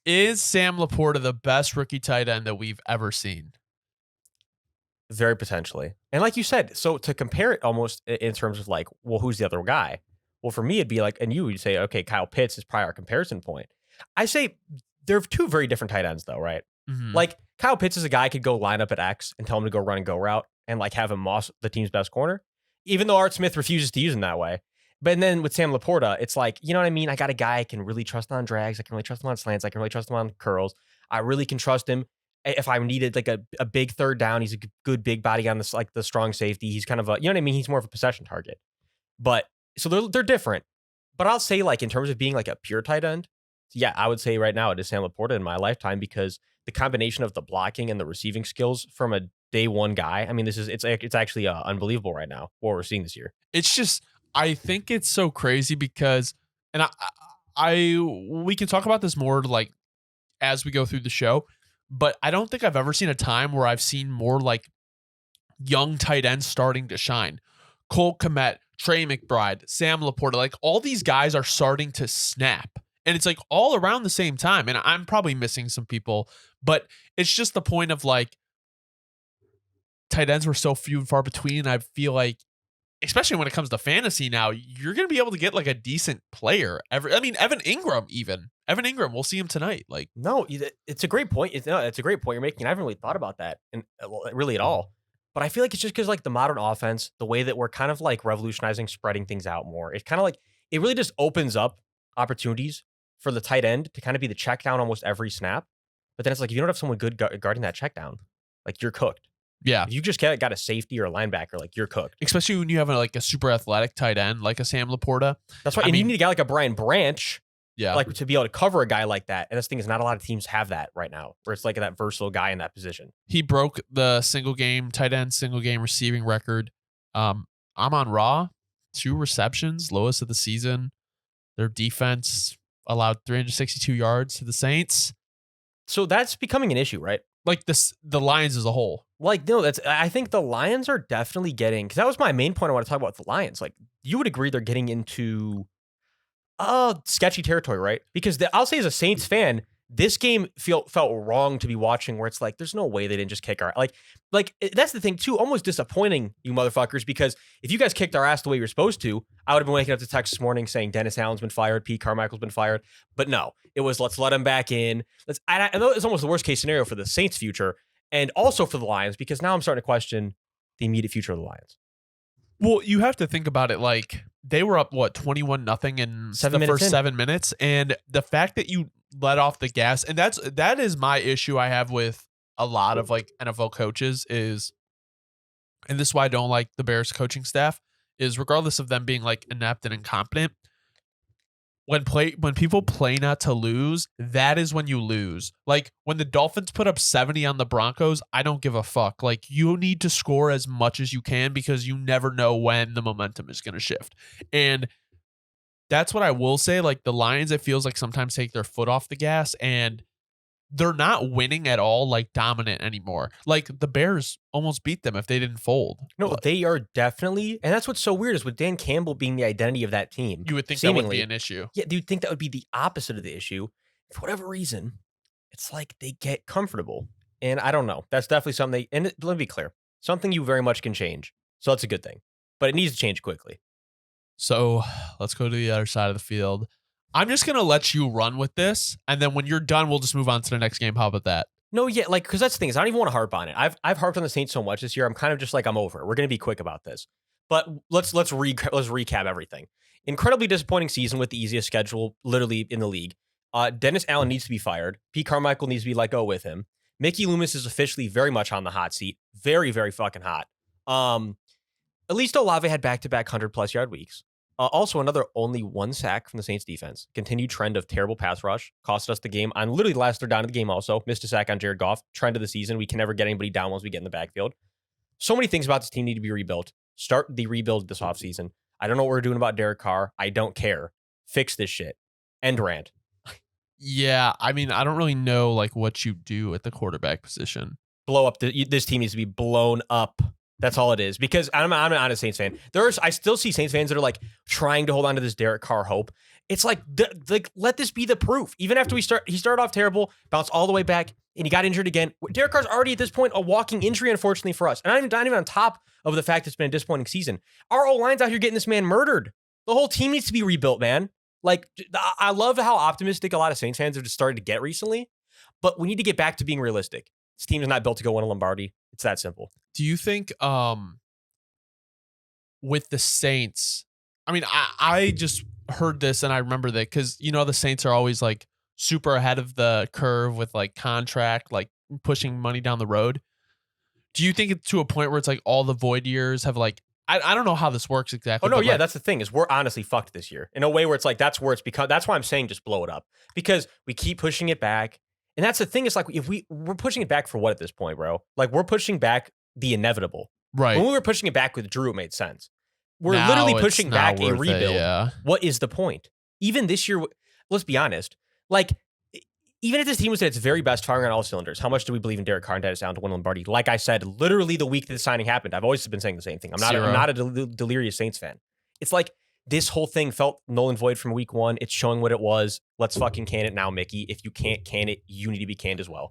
Is Sam LaPorta the best rookie tight end that we've ever seen? Very potentially. And like you said, so to compare it almost in terms of like, well, who's the other guy? Well, for me, it'd be like, and you would say, okay, Kyle Pitts is probably our comparison point. I say they're two very different tight ends, though, right? Mm-hmm. Like Kyle Pitts is a guy I could go line up at X and tell him to go run and go route and like have him moss the team's best corner, even though Art Smith refuses to use him that way. But then with Sam LaPorta, it's like, you know what I mean? I got a guy I can really trust on drags. I can really trust him on slants. I can really trust him on curls. I really can trust him if I needed like a big third down. He's a good big body on this, like the strong safety. He's kind of a, you know what I mean? He's more of a possession target. But so they're different. But I'll say like in terms of being like a pure tight end, yeah, I would say right now it is Sam LaPorta in my lifetime because the combination of the blocking and the receiving skills from a day one guy. I mean, it's actually unbelievable right now what we're seeing this year. It's just, I think it's so crazy because, and we can talk about this more like as we go through the show, but I don't think I've ever seen a time where I've seen more like young tight ends starting to shine. Cole Kmet, Trey McBride, Sam LaPorta, like all these guys are starting to snap. And it's like all around the same time. And I'm probably missing some people, but it's just the point of like tight ends were so few and far between. I feel like, especially when it comes to fantasy now, you're going to be able to get like a decent player. Evan Ingram, we'll see him tonight. Like, no, it's a great point. It's a great point you're making. I haven't really thought about that and really at all. But I feel like it's just because like the modern offense, the way that we're kind of like revolutionizing, spreading things out more. It's kind of like it really just opens up opportunities for the tight end to kind of be the check down almost every snap. But then it's like if you don't have someone good guarding that check down, like you're cooked. Yeah. If you just got a safety or a linebacker, like you're cooked. Especially when you have like a super athletic tight end like a Sam LaPorta. That's right. And you need a guy like a Brian Branch, yeah, like to be able to cover a guy like that. And this thing is not a lot of teams have that right now, where it's like that versatile guy in that position. He broke the single game receiving record. I'm on Raw, 2 receptions, lowest of the season. Their defense allowed 362 yards to the Saints. So that's becoming an issue, right? Like the Lions as a whole. Like, no, I think the Lions are definitely getting, because that was my main point I want to talk about with the Lions. Like, you would agree they're getting into sketchy territory, right? Because I'll say as a Saints fan, this game felt wrong to be watching where it's like, there's no way they didn't just kick our, like that's the thing too, almost disappointing, you motherfuckers, because if you guys kicked our ass the way you're supposed to, I would have been waking up to text this morning saying Dennis Allen's been fired, Pete Carmichael's been fired. But no, it was let's let him back in. I know it's almost the worst case scenario for the Saints' future and also for the Lions, because now I'm starting to question the immediate future of the Lions. Well, you have to think about it like they were up, 21-0 in the first 7 minutes. And the fact that you let off the gas, and that is my issue I have with a lot of like NFL coaches is, and this is why I don't like the Bears coaching staff, is regardless of them being like inept and incompetent, when people play not to lose, that is when you lose. Like when the Dolphins put up 70 on the Broncos, I don't give a fuck. Like you need to score as much as you can because you never know when the momentum is going to shift. And that's what I will say. Like the Lions, it feels like sometimes take their foot off the gas and they're not winning at all, like dominant anymore. Like the Bears almost beat them if they didn't fold. No, they are definitely, and that's what's so weird is with Dan Campbell being the identity of that team. You would think that would be an issue. Yeah, you'd think that would be the opposite of the issue. For whatever reason, it's like they get comfortable. And I don't know. That's definitely something and let me be clear, something you very much can change. So that's a good thing. But it needs to change quickly. So let's go to the other side of the field. I'm just going to let you run with this. And then when you're done, we'll just move on to the next game. How about that? No, yeah, like, because that's the thing is I don't even want to harp on it. I've harped on the Saints so much this year. I'm kind of just like, I'm over it. We're going to be quick about this. But let's recap everything. Incredibly disappointing season with the easiest schedule literally in the league. Dennis Allen needs to be fired. Pete Carmichael needs to be let go with him. Mickey Loomis is officially very much on the hot seat. Very, very fucking hot. At least Olave had back-to-back 100-plus yard weeks. Also, another only 1 sack from the Saints defense. Continued trend of terrible pass rush. Costed us the game on literally the last third down of the game also. Missed a sack on Jared Goff. Trend of the season. We can never get anybody down once we get in the backfield. So many things about this team need to be rebuilt. Start the rebuild this offseason. I don't know what we're doing about Derek Carr. I don't care. Fix this shit. End rant. Yeah, I mean, I don't really know like what you do at the quarterback position. Blow up. This team needs to be blown up. That's all it is. Because I'm not a Saints fan. I still see Saints fans that are like trying to hold on to this Derek Carr hope. It's like let this be the proof. Even after he started off terrible, bounced all the way back, and he got injured again. Derek Carr's already at this point a walking injury, unfortunately for us. And not even on top of the fact it's been a disappointing season. Our O-line's out here getting this man murdered. The whole team needs to be rebuilt, man. Like, I love how optimistic a lot of Saints fans have just started to get recently, but we need to get back to being realistic. This team is not built to go win a Lombardi. It's that simple. Do you think with the Saints, I mean, I just heard this and I remember that because, you know, the Saints are always like super ahead of the curve with like contract, like pushing money down the road. Do you think it's to a point where it's like all the void years have like, I don't know how this works exactly. Oh no, yeah, like, that's the thing is we're honestly fucked this year in a way where it's like that's where it's become. That's why I'm saying just blow it up because we keep pushing it back, and that's the thing. It's like if we're pushing it back for what at this point, bro? Like we're pushing back the inevitable. Right. When we were pushing it back with Drew, it made sense. We're Now literally it's pushing not back a worth it, rebuild. yeah. What is the point? Even this year, let's be honest. Like, even if this team was at its very best, firing on all cylinders, how much do we believe in Derek Carr and Dennis Allen to win Lombardi? Like I said, literally the week that the signing happened, I've always been saying the same thing. I'm not a delirious Saints fan. It's like this whole thing felt null and void from week one. It's showing what it was. Let's fucking can it now, Mickey. If you can't can it, you need to be canned as well.